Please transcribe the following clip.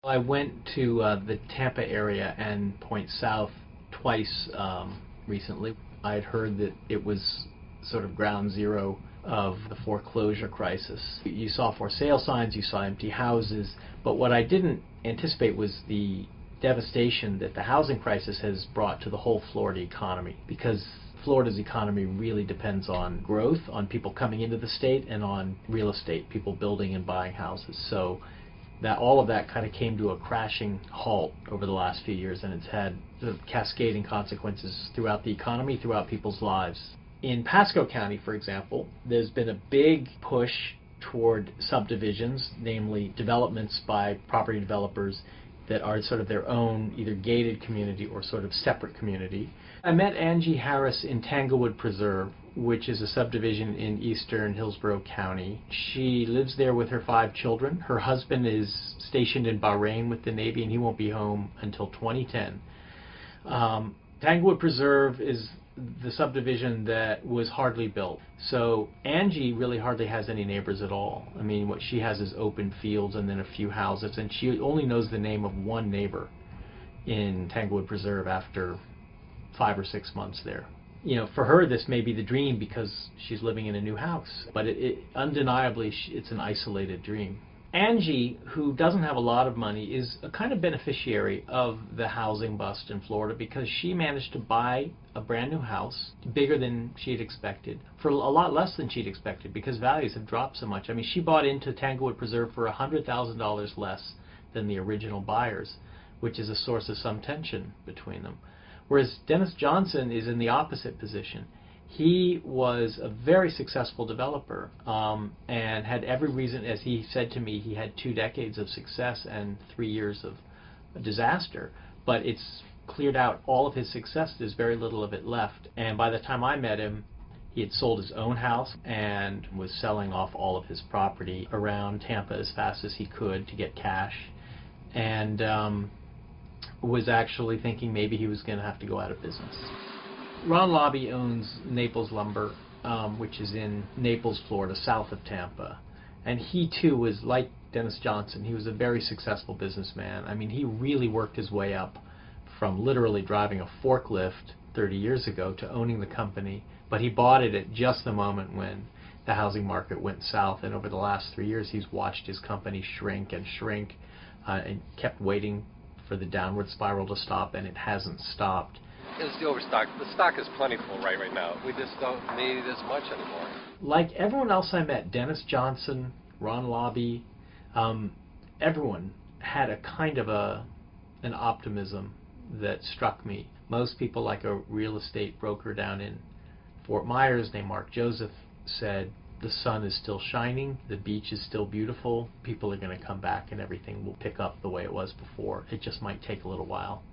I went to the Tampa area and Point South twice recently. I had heard that it was sort of ground zero of the foreclosure crisis. You saw for sale signs, you saw empty houses, but what I didn't anticipate was the devastation that the housing crisis has brought to the whole Florida economy, because Florida's economy really depends on growth, on people coming into the state, and on real estate, people building and buying houses. So that all of that kind of came to a crashing halt over the last few years, and it's had sort of cascading consequences throughout the economy, throughout people's lives. In Pasco County, for example, there's been a big push toward subdivisions, namely developments by property developers that are sort of their own either gated community or sort of separate community. I met Angie Harris in Tanglewood Preserve, which is a subdivision in eastern Hillsborough County. She lives there with her 5 children. Her husband is stationed in Bahrain with the Navy, and he won't be home until 2010. Tanglewood Preserve is the subdivision that was hardly built. So Angie really hardly has any neighbors at all. I mean, what she has is open fields and then a few houses, and she only knows the name of one neighbor in Tanglewood Preserve after 5 or 6 months there. You know, for her this may be the dream because she's living in a new house, but undeniably it's an isolated dream. Angie, who doesn't have a lot of money, is a kind of beneficiary of the housing bust in Florida because she managed to buy a brand new house, bigger than she had expected, for a lot less than she'd expected because values have dropped so much. I mean, she bought into Tanglewood Preserve for $100,000 less than the original buyers, which is a source of some tension between them. Whereas Dennis Johnson is in the opposite position. He was a very successful developer and had every reason, as he said to me, he had 2 decades of success and 3 years of disaster. But it's cleared out all of his success. There's very little of it left. And by the time I met him, he had sold his own house and was selling off all of his property around Tampa as fast as he could to get cash. And was actually thinking maybe he was going to have to go out of business. Ron Lobby owns Naples Lumber, which is in Naples, Florida, south of Tampa. And he too was like Dennis Johnson. He was a very successful businessman. I mean, he really worked his way up from literally driving a forklift 30 years ago to owning the company. But he bought it at just the moment when the housing market went south. And over the last 3 years, he's watched his company shrink and shrink and kept waiting for the downward spiral to stop, and it hasn't stopped. It's the overstock. The stock is plentiful right now. We just don't need as much anymore. Like everyone else I met, Dennis Johnson, Ron Lobby, everyone had a kind of an optimism that struck me. Most people, like a real estate broker down in Fort Myers named Mark Joseph, said the sun is still shining, the beach is still beautiful, people are going to come back and everything will pick up the way it was before. It just might take a little while.